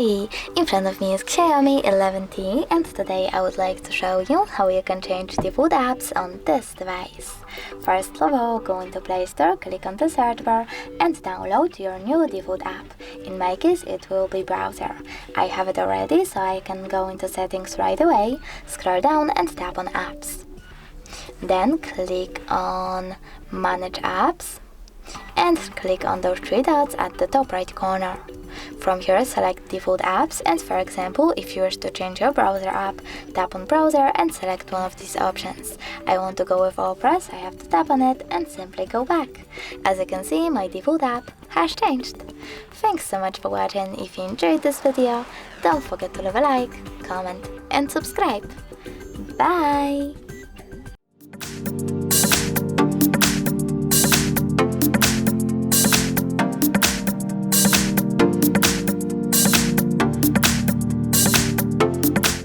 3. In front of me is Xiaomi 11T, and today I would like to show you how you can change default apps on this device. First of all, go into Play Store, click on the search bar and download your new default app. In my case it will be Browser. I have it already, so I can go into settings right away, scroll down and tap on Apps. Then click on Manage Apps and click on those three dots at the top right corner. From here, select Default Apps, and for example, if you wish to change your browser app, tap on Browser and select one of these options. I want to go with Opera, I have to tap on it and simply go back. As you can see, my default app has changed. Thanks so much for watching. If you enjoyed this video, don't forget to leave a like, comment and subscribe. Bye!